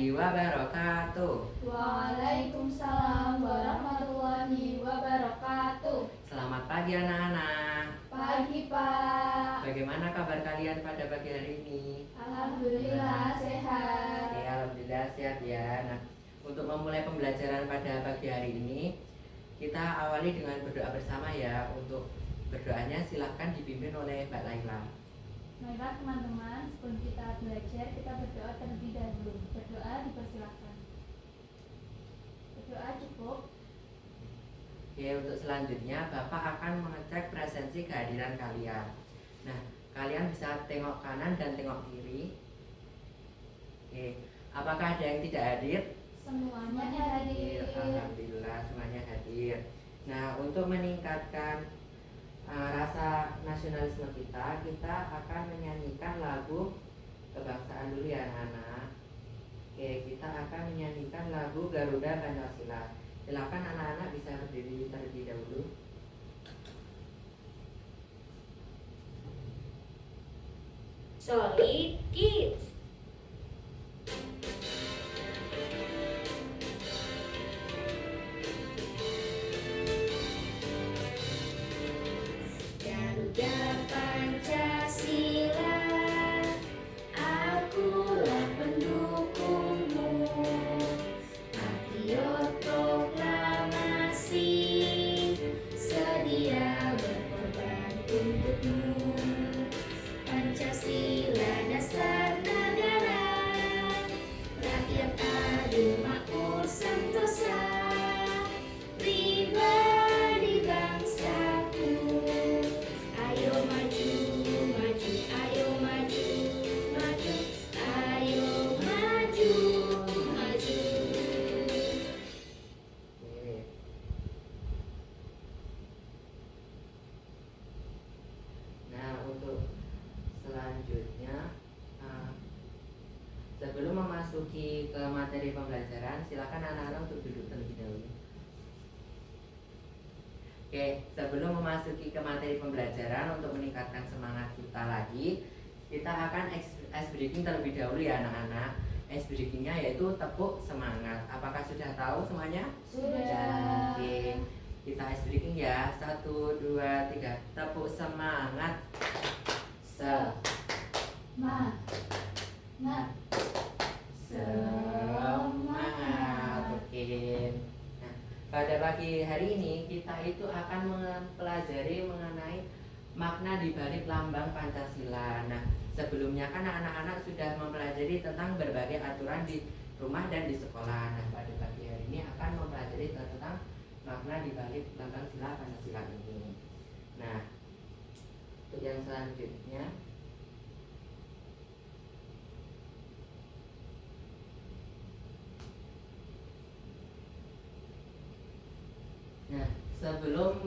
warahmatullahi wabarakatuh. Waalaikumsalam warahmatullahi wabarakatuh. Selamat pagi anak-anak. Pagi Pak. Bagaimana kabar kalian pada pagi hari ini? Alhamdulillah sehat. Ya, alhamdulillah sehat ya. Nah, untuk memulai pembelajaran pada pagi hari ini, kita awali dengan berdoa bersama ya. Untuk berdoanya silahkan dipimpin oleh Mbak Laila. Baiklah teman-teman, sebelum kita belajar, kita berdoa terlebih dahulu. Berdoa dipersilakan. Berdoa cukup. Oke, untuk selanjutnya Bapak akan mengecek presensi kehadiran kalian. Nah, kalian bisa tengok kanan dan tengok kiri. Oke, apakah ada yang tidak hadir? Semuanya hadir. Alhamdulillah semuanya hadir. Nah, untuk meningkatkan rasa nasionalisme kita akan menyanyikan lagu kebangsaan dulu ya anak-anak. Oke, kita akan menyanyikan lagu Garuda Pancasila. Silakan anak-anak bisa berdiri terlebih dahulu. Solid Kids. Garuda Pancasila, akulah pendukungmu. Patriot proklamasi, sedia berkorban untukmu. Pancasila dasar negara, rakyat adil makmur sentosa, pribadi bangsaku. Ayo maju, maju, ayo maju, maju, ayo maju, maju. Oke. Nah, untuk selanjutnya sebelum memasuki ke materi pembelajaran, silakan anak-anak untuk duduk terlebih dahulu. Oke, sebelum memasuki ke materi pembelajaran, untuk meningkatkan semangat kita lagi, kita akan ice breaking terlebih dahulu ya anak-anak. Ice breakingnya yaitu tepuk semangat. Apakah sudah tahu semuanya? Sudah. Oke, kita ice breaking ya. 1, 2, 3. Tepuk semangat. Semangat. Semangat. Oke. Nah, pada pagi hari ini kita itu akan mempelajari mengenai makna di balik lambang Pancasila. Nah, sebelumnya kan anak-anak sudah mempelajari tentang berbagai aturan di rumah dan di sekolah. Nah, pada pagi hari ini akan mempelajari tentang makna di balik lambang sila Pancasila ini. Nah, untuk yang selanjutnya, nah, sebelum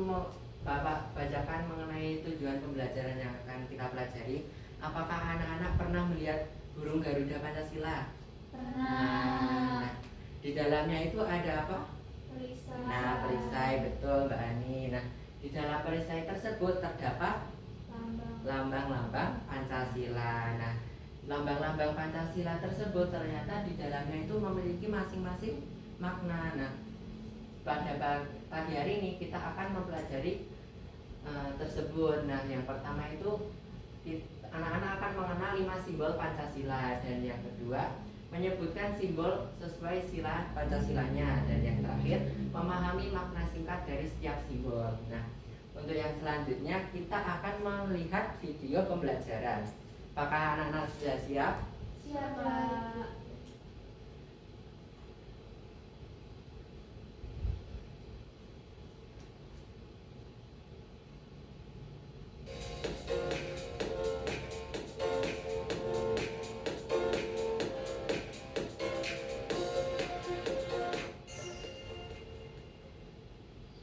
Bapak bacakan mengenai tujuan pembelajaran yang akan kita pelajari, apakah anak-anak pernah melihat burung Garuda Pancasila? Pernah. Nah, di dalamnya itu ada apa? Perisai. Nah, perisai, betul Mbak Ani. Nah, di dalam perisai tersebut terdapat lambang-lambang Pancasila. Nah, lambang-lambang Pancasila tersebut ternyata di dalamnya itu memiliki masing-masing makna. Nah, pada pagi hari ini kita akan mempelajari tersebut. Nah, yang pertama itu anak-anak akan mengenal 5 simbol Pancasila, dan yang kedua menyebutkan simbol sesuai sila Pancasilanya, dan yang terakhir memahami makna singkat dari setiap simbol. Nah, untuk yang selanjutnya kita akan melihat video pembelajaran. Apakah anak-anak sudah siap? Siap Pak.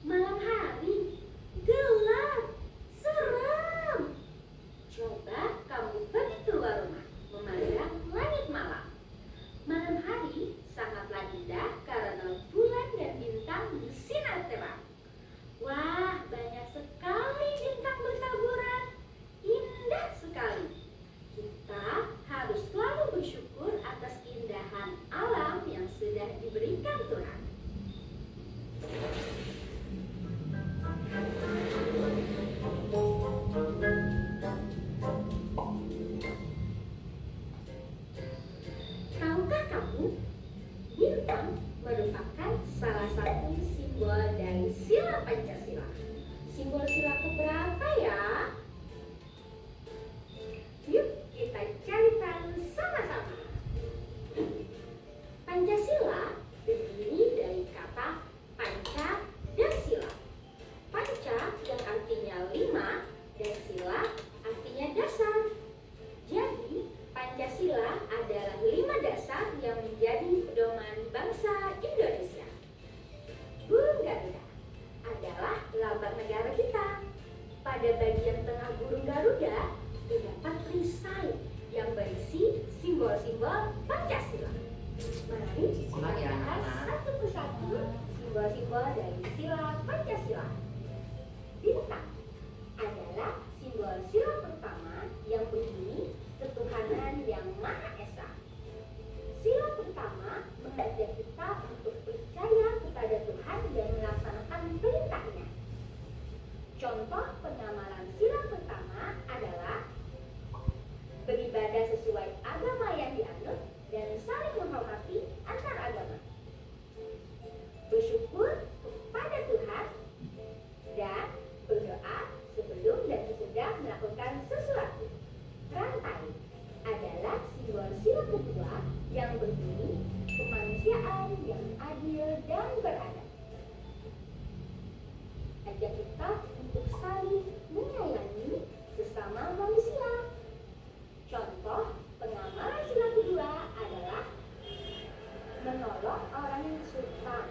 Malam hari, gelap, seram. Coba kamu pergi keluar rumah, memandang langit malam. Pancasila. Simbol sila keberapa ya? Yuk kita cari tahu sama-sama. Pancasila terdiri dari kata panca dan sila. Panca yang artinya 5 dan sila artinya dasar. Jadi Pancasila adalah 5 dasar yang menjadi pedoman bangsa Indonesia. Burung Garuda adalah lambang negara kita. Pada bagian tengah burung Garuda terdapat perisai yang berisi simbol-simbol Pancasila. Mari kita Simak ya, bahas anak-anak. satu persatu simbol-simbol dari sila Pancasila. Bintang adalah simbol sila pertama yang berbunyi ketuhanan yang Maha Esa. Sila pertama mengajak kita untuk percaya kepada Tuhan dan melaksanakan perintahnya. Contoh pengamalan sila pertama adalah beribadah sesuai agama yang dianut dan saling menghormati antar agama. Bersyukur kepada Tuhan dan berdoa sebelum dan sesudah melakukan sesuatu. Rantai adalah simbol sila kedua yang berbunyi kemanusiaan yang adil dan beradab. Ajak kita untuk saling menyayangi sesama manusia. Contoh pengamalan sila kedua adalah menolong orang yang kesulitan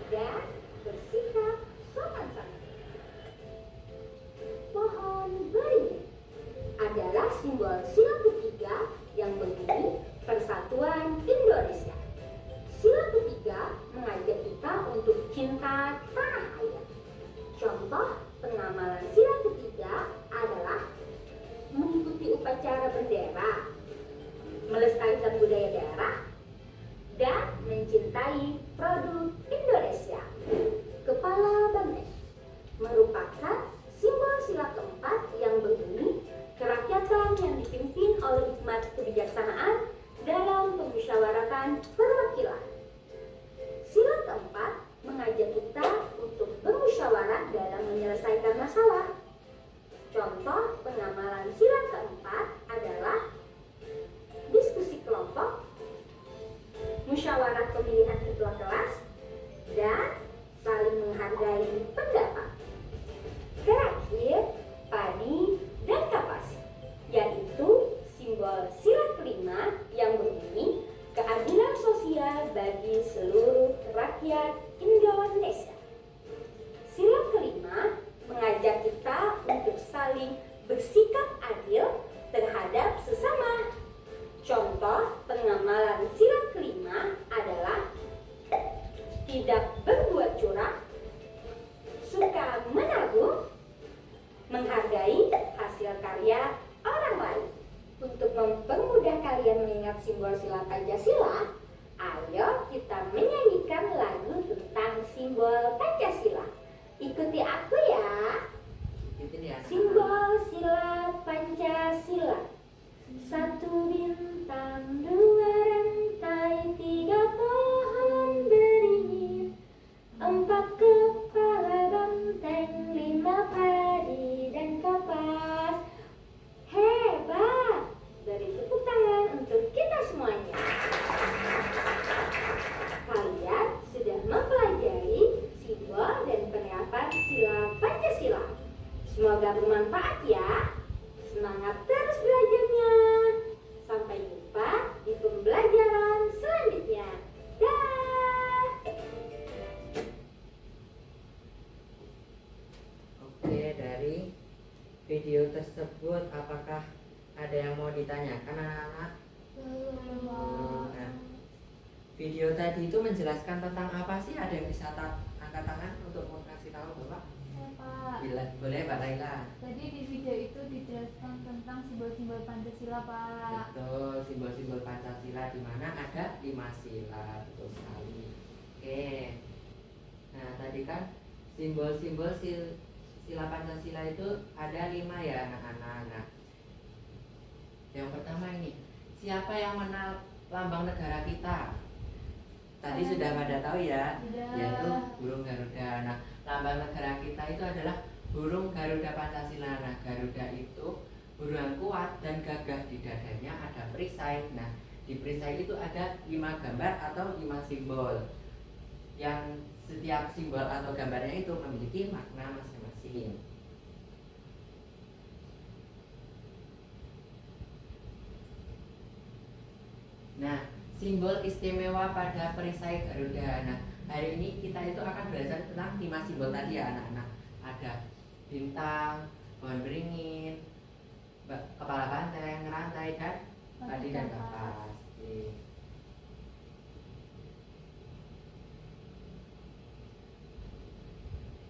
dan bersikap sopan santun. Pohon beringin adalah simbol sila ketiga yang berbunyi Persatuan Indonesia. Sila ketiga mengajak kita untuk cinta tanah air. Contoh pengamalan sila ketiga adalah mengikuti upacara bendera, melestarikan budaya daerah, dan mencintai produk Indonesia. Kepala Banteng merupakan simbol sila keempat yang berbunyi kerakyatan yang dipimpin oleh hikmat kebijaksanaan dalam pemusyawaratan perwakilan. Sila keempat mengajak kita untuk bermusyawarah dalam menyelesaikan masalah. Contoh pengamalan sila keempat adalah diskusi kelompok, musyawarah pemilihan ketua kelas, dan saling menghargai pendapat. Terakhir, padi dan kapas, yaitu simbol sila kelima yang berbunyi keadilan sosial bagi seluruh rakyat Indonesia. Sila kelima mengajak kita untuk saling bersikap adil terhadap sesama. Contoh pengamalan sila kelima adalah tidak berbuat curang, suka menabung, menghargai hasil karya orang lain. Untuk mempermudah kalian mengingat simbol sila Pancasila, ayo kita menyanyikan lagu tentang simbol Pancasila. Ikuti aku ya. Ikutin ya. Simbol sila Pancasila. 1 bintang, 2 rantai, 3 pohon beringin, 4 kepala banteng, 5 padi dan kapas. Hebat! Beri tepuk tangan untuk kita semuanya. Kalian sudah mempelajari simbol dan penerapan sila Pancasila. Semoga bermanfaat ya. Semangat terus belajarnya. Sampai jumpa di pembelajaran selanjutnya. Dah. Oke, dari video tersebut apakah ada yang mau ditanyakan anak-anak? Nah, video tadi itu menjelaskan tentang apa sih? Ada yang bisa angkat tangan untuk mau kasih tahu Bapak? Pak, Boleh Mbak Laila. tadi di video itu dijelaskan tentang simbol-simbol Pancasila, Pak. Betul, simbol-simbol Pancasila di mana ada 5 sila, betul sekali. Oke. Nah, tadi kan simbol-simbol sila Pancasila itu ada 5 ya anak-anak. Nah, yang pertama ini, siapa yang mengenal lambang negara kita? tadi sudah pada tahu ya, Sudah. yaitu burung Garuda. Nah, lambang negara kita itu adalah burung Garuda Pancasila. Nah, Garuda itu burung yang kuat dan gagah, di dadanya ada perisai. Nah, di perisai itu ada 5 gambar atau 5 simbol, yang setiap simbol atau gambarnya itu memiliki makna masing-masing. Nah, simbol istimewa pada perisai Garuda. Nah, hari ini kita itu akan belajar tentang 5 simbol tadi ya anak-anak. Ada bintang, pohon beringin, kepala banteng, rantai, dan padi dan kapas. Oke.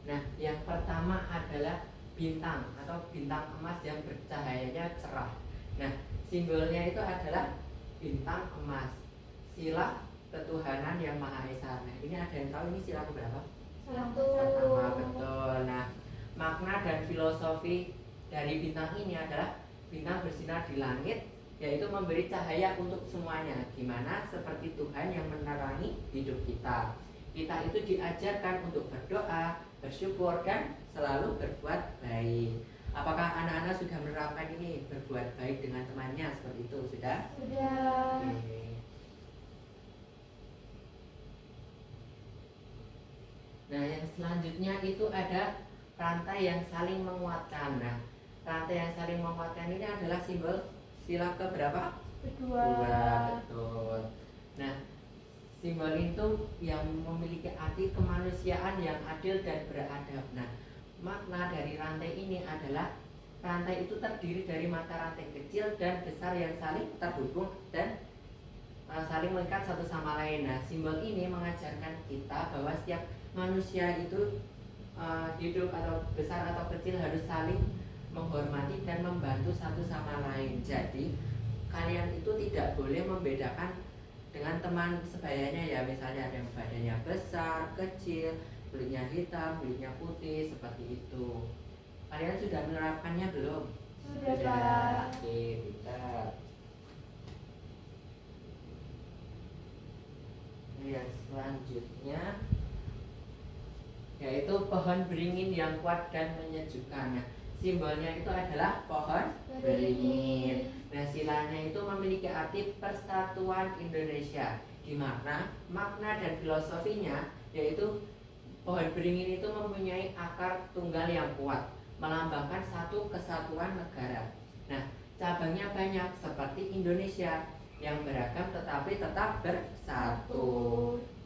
Nah, yang pertama adalah bintang atau bintang emas yang bercahayanya cerah. Nah, simbolnya itu adalah bintang emas, sila ketuhanan yang Maha Esa. Nah, ini ada yang tahu ini sila keberapa? Pertama, betul. Nah, makna dan filosofi dari bintang ini adalah bintang bersinar di langit, yaitu memberi cahaya untuk semuanya, dimana seperti Tuhan yang menerangi hidup kita. Kita itu diajarkan untuk berdoa, bersyukur, dan selalu berbuat baik. Apakah anak-anak sudah menerapkan ini, berbuat baik dengan temannya seperti itu? Sudah? Sudah. Oke. Nah, yang selanjutnya itu ada rantai yang saling menguatkan. Nah, rantai yang saling menguatkan ini adalah simbol sila keberapa? Kedua. Betul. Nah, simbol itu yang memiliki arti kemanusiaan yang adil dan beradab. Nah, makna dari rantai ini adalah rantai itu terdiri dari mata rantai kecil dan besar yang saling terhubung dan saling mengikat satu sama lain. Nah, simbol ini mengajarkan kita bahwa setiap manusia itu hidup atau besar atau kecil harus saling menghormati dan membantu satu sama lain. Jadi, kalian itu tidak boleh membedakan dengan teman sebayanya ya, misalnya ada yang badannya besar, kecil, kulitnya hitam, kulitnya putih, seperti itu. Kalian sudah menerapkannya belum? Sudah, Pak. Oke, pintar. Yang selanjutnya yaitu pohon beringin yang kuat dan menyejukkan. Nah, simbolnya itu adalah pohon beringin. Nah, silanya itu memiliki arti persatuan Indonesia, di mana makna dan filosofinya yaitu pohon beringin itu mempunyai akar tunggal yang kuat, melambangkan satu kesatuan negara. Nah, cabangnya banyak seperti Indonesia yang beragam tetapi tetap bersatu.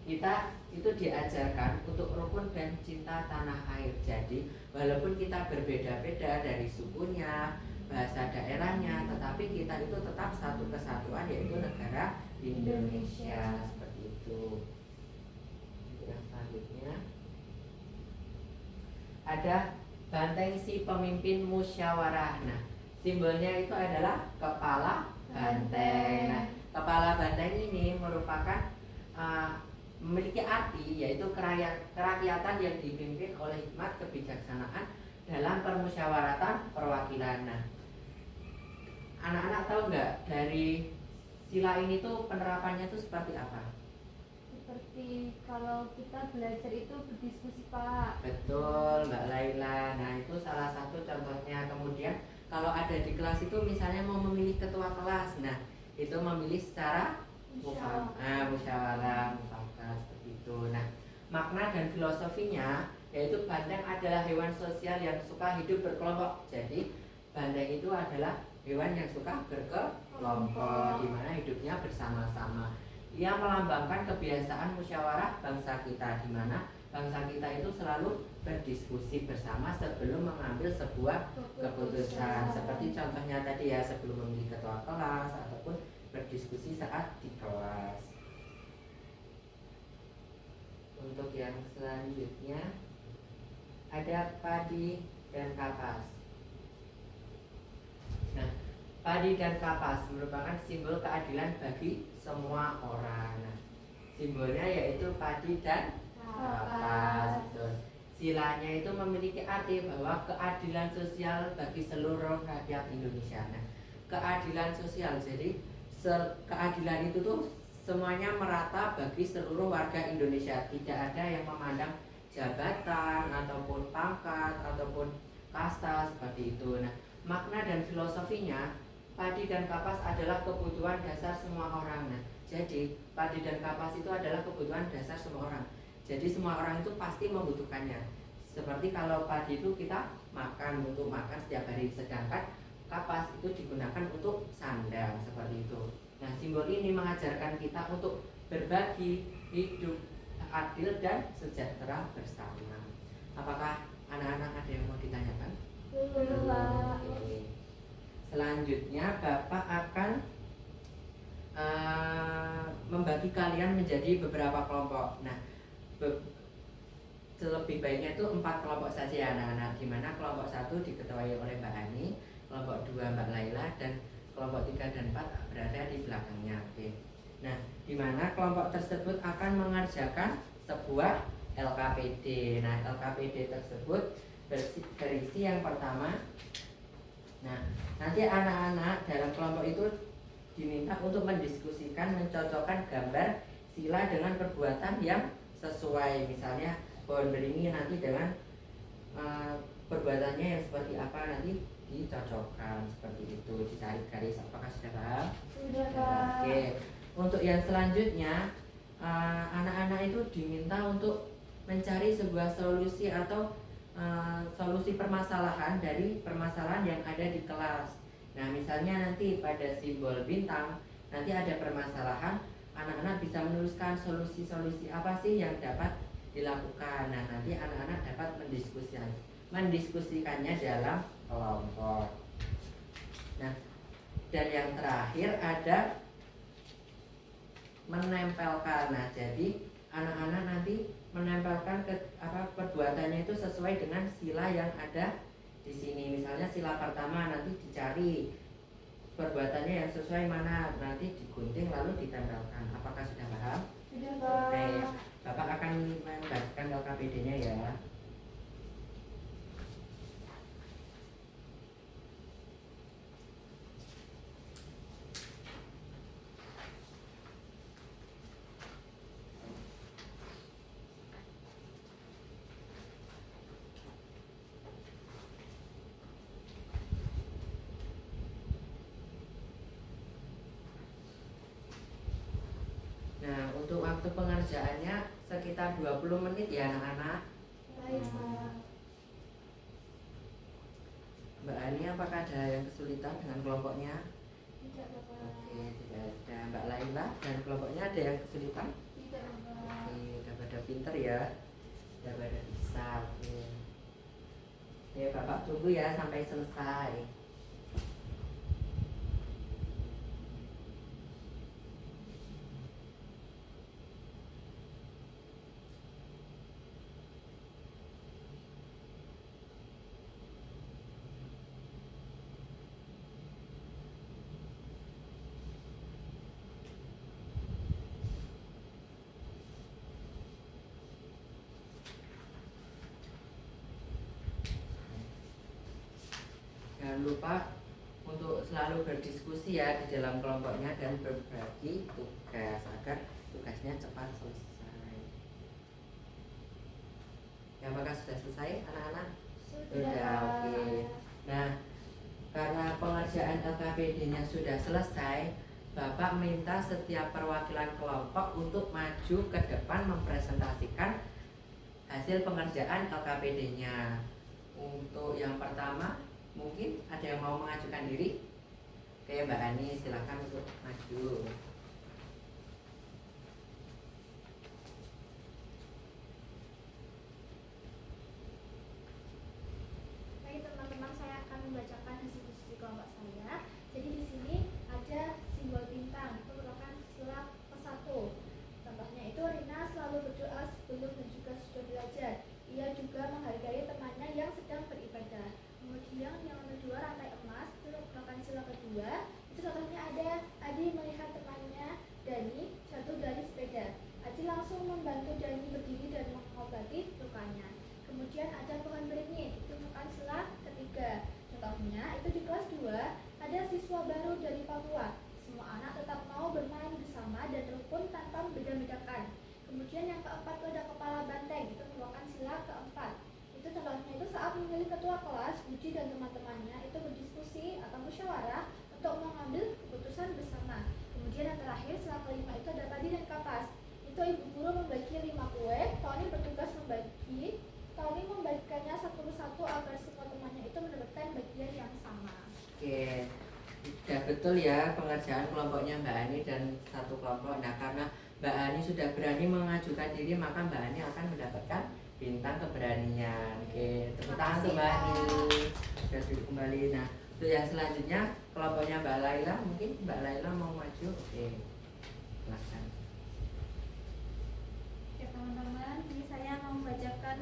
Kita itu diajarkan untuk rukun dan cinta tanah air. Jadi, walaupun kita berbeda-beda dari sukunya, bahasa daerahnya, tetapi kita itu tetap satu kesatuan, yaitu negara Indonesia. Seperti itu. Yang selanjutnya ada banteng si pemimpin musyawarah. Nah, simbolnya itu adalah kepala banteng. Nah, kepala banteng ini merupakan memiliki arti yaitu kerakyatan yang dipimpin oleh hikmat kebijaksanaan dalam permusyawaratan perwakilan. Nah, anak-anak tahu nggak dari sila ini tuh penerapannya tuh seperti apa? Seperti kalau kita belajar itu berdiskusi, Pak. Betul, Mbak Laila. Nah, itu salah satu contohnya. Kemudian kalau ada di kelas itu misalnya mau memilih ketua kelas, nah itu memilih secara musyawarah mufakat seperti itu. Nah, makna dan filosofinya yaitu banteng adalah hewan sosial yang suka hidup berkelompok. Jadi banteng itu adalah hewan yang suka berkelompok, di mana hidupnya bersama-sama. Ia melambangkan kebiasaan musyawarah bangsa kita, di mana bangsa kita itu selalu berdiskusi bersama sebelum mengambil sebuah keputusan. Seperti contohnya tadi ya, sebelum memilih ketua kelas ataupun berdiskusi saat di kelas. Untuk yang selanjutnya ada padi dan kapas. Nah, padi dan kapas merupakan simbol keadilan bagi semua orang. Nah, simbolnya yaitu padi dan kapas. Silanya itu memiliki arti bahwa keadilan sosial bagi seluruh rakyat Indonesia. Nah, keadilan sosial, jadi keadilan itu tuh semuanya merata bagi seluruh warga Indonesia. Tidak ada yang memandang jabatan ataupun pangkat ataupun kasta seperti itu. Nah, makna dan filosofinya, padi dan kapas adalah kebutuhan dasar semua orang. Nah, jadi padi dan kapas itu adalah kebutuhan dasar semua orang. Jadi semua orang itu pasti membutuhkannya. Seperti kalau padi itu kita makan untuk makan setiap hari, sedangkan kapas itu digunakan untuk sandang seperti itu. Nah, simbol ini mengajarkan kita untuk berbagi, hidup adil dan sejahtera bersama. Apakah anak-anak ada yang mau ditanyakan? Oke. Selanjutnya Bapak akan membagi kalian menjadi beberapa kelompok. Nah, lebih baiknya itu 4 kelompok saja ya anak-anak, dimana kelompok 1 diketuai oleh Mbak Ani, kelompok 2 Mbak Laila, dan kelompok 3 dan 4 berada di belakangnya. Oke. Nah, dimana kelompok tersebut akan mengerjakan sebuah LKPD. Nah, LKPD tersebut berisi yang pertama. Nah, nanti anak-anak dalam kelompok itu diminta untuk mendiskusikan, mencocokkan gambar sila dengan perbuatan yang sesuai. Misalnya pohon beringin nanti dengan perbuatannya yang seperti apa nanti dicocokkan seperti itu, ditarik garis. Apakah sudah paham? Sudah, Kak. Oke. Untuk yang selanjutnya anak-anak itu diminta untuk mencari sebuah solusi atau solusi permasalahan dari permasalahan yang ada di kelas. Nah, misalnya nanti pada simbol bintang nanti ada permasalahan, anak-anak bisa menuliskan solusi-solusi apa sih yang dapat dilakukan. Nah, nanti anak-anak dapat mendiskusikannya dalam kelompok. Nah, dan yang terakhir ada menempelkan. Nah, jadi anak-anak nanti menempelkan perbuatannya itu sesuai dengan sila yang ada di sini. Misalnya sila pertama nanti dicari perbuatannya yang sesuai mana, nanti digunting lalu ditempelkan. Apakah sudah paham? Sudah, Kak. Baik, Bapak akan membagikan LKPD-nya ya. Nah, untuk waktu pengerjaannya sekitar 20 menit ya anak-anak. Baik, Kak. Mbak Ani, apakah ada yang kesulitan dengan kelompoknya? Tidak, Bapak. Oke, tidak ada. Mbak Laila dan kelompoknya ada yang kesulitan? Tidak, Bapak. Oke, udah pada pinter ya, udah pada bisa. Oke. Oke, Bapak tunggu ya sampai selesai. Jangan lupa untuk selalu berdiskusi ya di dalam kelompoknya dan berbagi tugas agar tugasnya cepat selesai. Ya, apakah sudah selesai anak-anak? Sudah, oke. Nah, karena pengerjaan LKPD-nya sudah selesai, Bapak minta setiap perwakilan kelompok untuk maju ke depan mempresentasikan hasil pengerjaan LKPD-nya. Untuk yang pertama, mungkin ada yang mau mengajukan diri? Oke, Mbak Ani, silakan untuk maju. Baik teman-teman, saya akan membacakan hasil diskusi kelompok saya. Jadi di sini ada simbol bintang, itu merupakan sila ke-1. Contohnya itu Rina selalu berdoa sebelum dan juga sudah belajar. Ia juga menghargai temannya yang sedang beribadah. Kemudian yang kedua, rantai emas, itu merupakan sila kedua. Itu contohnya ada Adi melihat temannya Dani jatuh dari sepeda. Adi langsung membantu Dani berdiri dan mengobati lukanya. Kemudian ada pohon beringin, itu merupakan sila ketiga. Contohnya itu di kelas 2 ada siswa baru dari Papua. Semua anak tetap mau bermain bersama dan rukun Kemudian yang keempat itu ada kepala banteng, itu merupakan sila keempat. Itu contohnya itu saat memilih ketua kelas, Budi dan teman-temannya itu berdiskusi atau musyawarah untuk mengambil keputusan bersama. Kemudian yang terakhir sila kelima itu ada padi dan kapas. Itu ibu guru membagi 5 kue, Tony bertugas membagi. Tony membagikannya satu persatu agar semua temannya itu mendapatkan bagian yang sama. Oke, sudah betul ya pengerjaan kelompoknya Mbak Ani dan satu kelompok. Nah, karena Mbak Ani sudah berani mengajukan diri, maka Mbak Ani akan mendapatkan bintang keberanian. Oke, tepuk tangan untuk Mbak Ani. Sudah duduk kembali. Nah, untuk yang selanjutnya kelompoknya Mbak Laila, mungkin Mbak Laila mau maju. Oke, silakan. Ya teman-teman, ini saya mau membacakan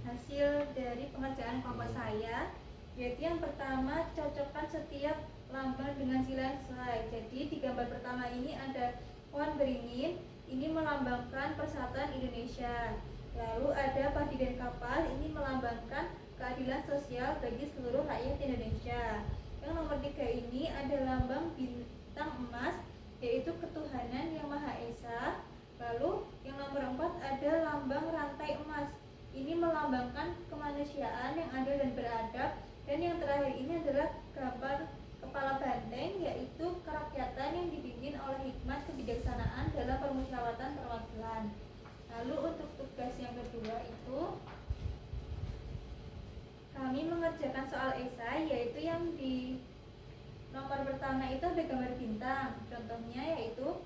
hasil dari pengerjaan kelompok saya, yaitu yang pertama cocokkan setiap lambang dengan sila sesuai. Jadi di gambar pertama ini ada pohon beringin, ini melambangkan persatuan Indonesia. Lalu ada padi dan kapal, ini melambangkan keadilan sosial bagi seluruh rakyat Indonesia. Yang nomor 3 ini ada lambang bintang emas, yaitu ketuhanan yang Maha Esa. Lalu yang nomor 4 ada lambang rantai emas, ini melambangkan kemanusiaan yang adil dan beradab. Dan yang terakhir ini adalah gambar kepala banteng, yaitu kerakyatan yang dibimbing oleh hikmat kebijaksanaan dalam permusyawaratan perwakilan. Lalu untuk tugas yang kedua itu kami mengerjakan soal esai, yaitu yang di nomor pertama itu ada gambar bintang. Contohnya yaitu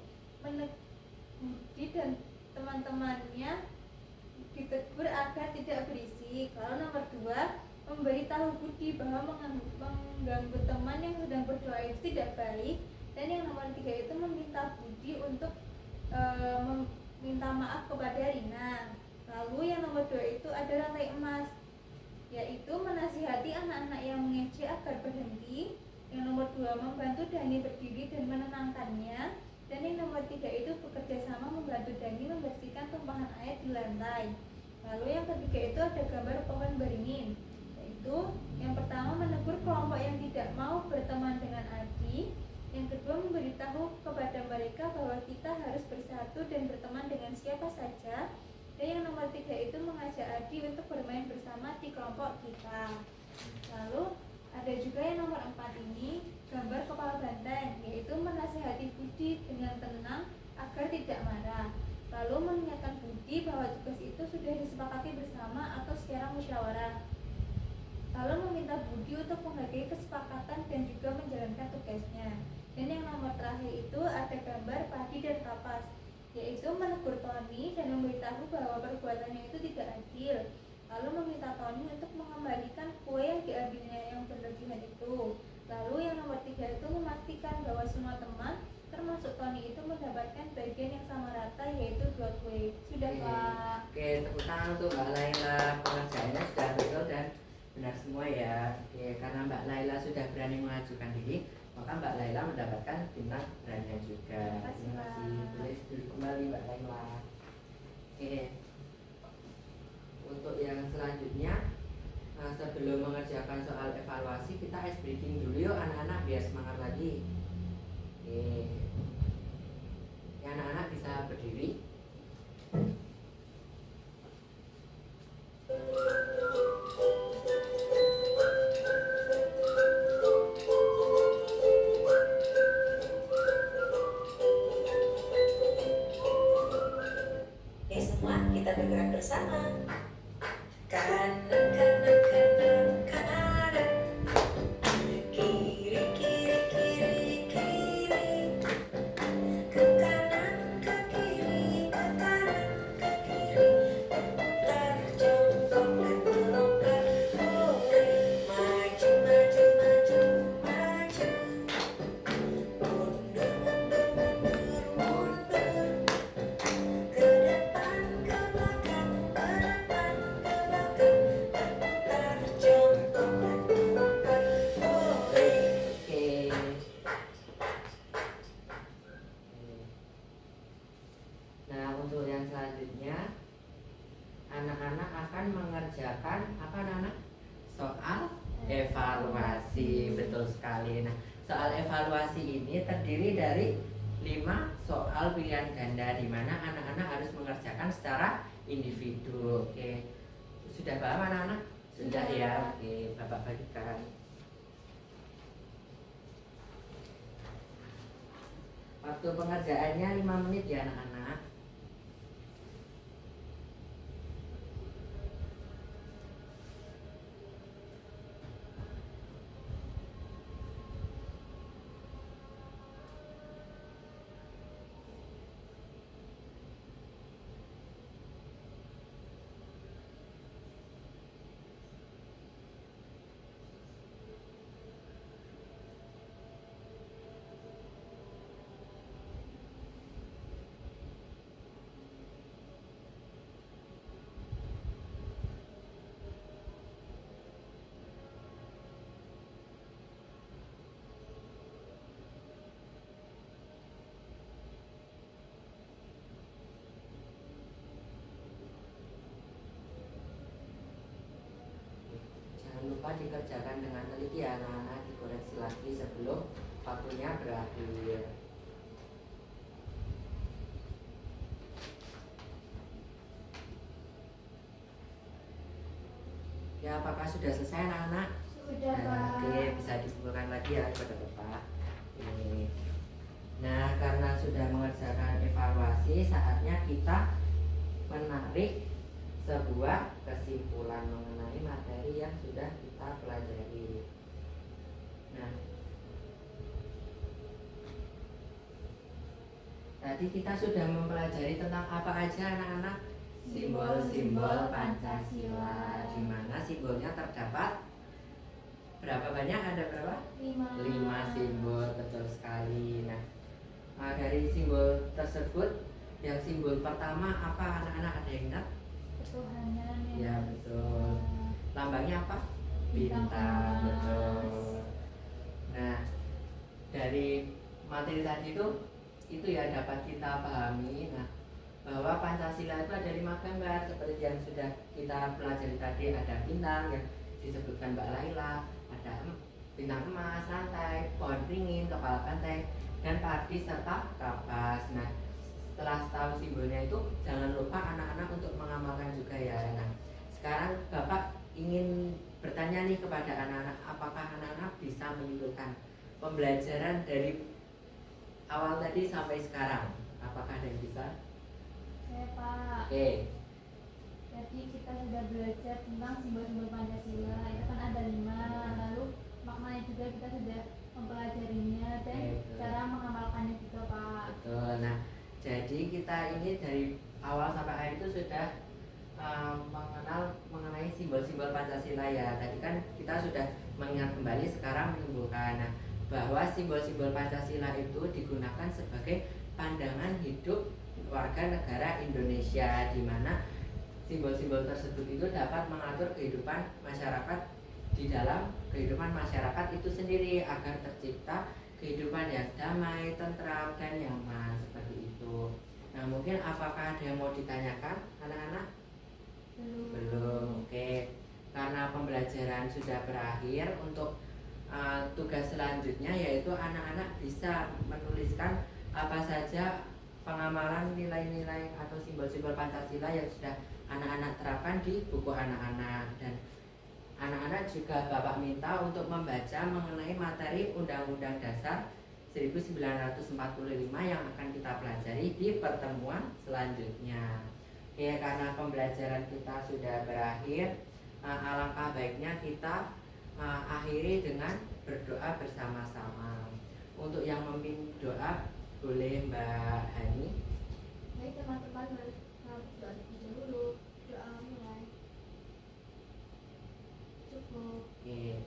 Budi dan teman-temannya ditegur agar tidak berisik. Lalu nomor 2, memberitahu Budi bahwa mengganggu teman yang sedang berdoa itu tidak baik. Dan yang nomor 3 itu meminta Budi untuk meminta maaf kepada Rina. Lalu yang nomor 2 itu ada rantai emas, yaitu menasihati anak-anak yang mengejek agar berhenti. Yang nomor 2 membantu Dani berdiri dan menenangkannya. Dan yang nomor 3 itu bekerja sama membantu Dani membersihkan tumpahan air di lantai. Lalu yang ketiga itu ada gambar pohon beringin, yaitu yang pertama menegur kelompok yang tidak mau berteman dengan Adi. Yang kedua memberitahu kepada mereka bahwa kita harus bersatu dan berteman dengan siapa saja. Dan yang nomor 3 itu mengajak Adi untuk bermain bersama di kelompok kita. Lalu ada juga yang nomor 4 ini gambar kepala banteng, yaitu menasihati Budi dengan tenang agar tidak marah. Lalu mengingatkan Budi bahwa tugas itu sudah disepakati bersama atau secara musyawarah. Lalu meminta Budi untuk menghargai kesepakatan dan juga menjalankan tugasnya. Dan yang nomor terakhir itu ada gambar padi dan kapas, yaitu menegur Tony dan memberitahu bahwa perbuatannya itu tidak adil. Lalu meminta Tony untuk mengembalikan kue yang diambilnya yang berlebihan itu. Lalu yang nomor 3 itu memastikan bahwa semua teman termasuk Tony itu mendapatkan bagian yang sama rata, yaitu 2 kue. Sudah Pak. Oke, tepuk tangan untuk Mbak Laila, pengerjaannya sudah betul dan benar semua ya. Oke, karena Mbak Laila sudah berani mengajukan diri, maka Mbak Laila mendapatkan bintang keberanian juga. Terima kasih. Boleh duduk kembali Mbak Laila. Oke, untuk yang selanjutnya, sebelum mengerjakan soal evaluasi, kita ice breaking dulu yuk anak-anak biar semangat lagi. Oke, ya, anak-anak bisa berdiri. Semua kita bergerak bersama. Kanan, kanan, kanan, kanan. Kiri, kiri, kiri, kiri. Ke kanan, ke kiri, ke kanan, ke kiri. Memutar, jongkok dan melompat. Hore, maju, maju, maju, maju. Mundur, mundur, mundur, mundur. Ke depan, ke belakang, ke depan, ke belakang. Memutar, jongkok dan melompat. Hore. Oke. Nah, untuk yang selanjutnya, anak-anak akan mengerjakan apa anak-anak? Soal evaluasi, betul sekali. Nah, soal evaluasi ini terdiri dari 5 soal pilihan ganda di mana anak-anak harus mengerjakan secara individu. Oke. Sudah paham anak-anak? Sudah ya. Oke, Bapak bagikan. Waktu pengerjaannya 5 menit ya anak-anak. Jangan lupa dikerjakan dengan teliti ya anak-anak, dikoreksi lagi sebelum waktunya berakhir. Ya, apakah sudah selesai anak-anak? Sudah, Pak. Oke, bisa dikumpulkan lagi ya kepada Bapak. Oke. Nah, karena sudah mengerjakan evaluasi, saatnya kita menarik sebuah kesimpulan mengenai materi yang sudah kita pelajari. Nah, tadi kita sudah mempelajari tentang apa aja anak-anak? Simbol-simbol Pancasila, di mana simbolnya terdapat berapa banyak? Ada berapa? 5 simbol, betul sekali. Nah, dari simbol tersebut, yang simbol pertama apa anak-anak, ada yang ingat? Ketuhanan yang Ya, betul. Lambangnya apa? Bintang emas. Betul. Nah, dari materi tadi itu ya dapat kita pahami. Nah, bahwa Pancasila itu ada 5 gambar seperti yang sudah kita pelajari tadi. Ada bintang yang disebutkan Mbak Laila, ada bintang emas, rantai, pohon beringin, kepala banteng, dan padi serta kapas. Nah, setelah tahu simbolnya itu, jangan lupa anak-anak untuk mengamalkan juga ya. Nah, sekarang Bapak ingin bertanya nih kepada anak-anak, apakah anak-anak bisa menyimpulkan pembelajaran dari awal tadi sampai sekarang? Apakah ada yang bisa? Saya Pak. Oke. Jadi kita sudah belajar tentang simbol-simbol Pancasila. Itu kan ada 5. Lalu maknanya juga kita sudah mempelajarinya dan Betul. cara mengamalkannya juga Pak. Betul. Nah, jadi kita ini dari awal sampai akhir itu sudah mengenal mengenai simbol-simbol Pancasila ya. Tadi kan kita sudah mengingat kembali, sekarang menyimpulkan. Nah, bahwa simbol-simbol Pancasila itu digunakan sebagai pandangan hidup warga negara Indonesia, di mana simbol-simbol tersebut itu dapat mengatur kehidupan masyarakat. Di dalam kehidupan masyarakat itu sendiri agar tercipta kehidupan yang damai, tentram, dan nyaman, seperti itu. Nah, mungkin apakah ada yang mau ditanyakan anak-anak? Belum. Oke. Karena pembelajaran sudah berakhir, untuk tugas selanjutnya yaitu anak-anak bisa menuliskan apa saja pengamalan nilai-nilai atau simbol-simbol Pancasila yang sudah anak-anak terapkan di buku anak-anak. Dan anak-anak juga Bapak minta untuk membaca mengenai materi Undang-Undang Dasar 1945 yang akan kita pelajari di pertemuan selanjutnya. Ya, karena pembelajaran kita sudah berakhir, alangkah baiknya kita akhiri dengan berdoa bersama-sama. Untuk yang memimpin doa boleh Mbak Hani. Baik teman-teman, doa dulu, doa mulai. Cukup. Oke.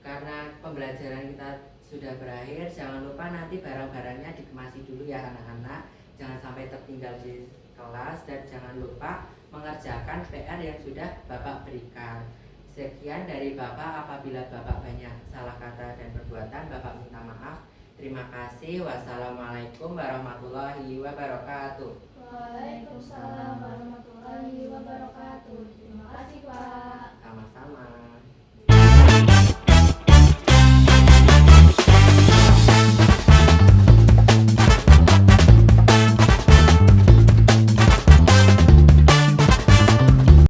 Karena pembelajaran kita sudah berakhir, jangan lupa nanti barang-barangnya dikemasi dulu ya anak-anak. Jangan sampai tertinggal di kelas, dan jangan lupa mengerjakan PR yang sudah Bapak berikan. Sekian dari Bapak, apabila Bapak banyak salah kata dan perbuatan, Bapak minta maaf. Terima kasih. Wassalamualaikum warahmatullahi wabarakatuh. Waalaikumsalam.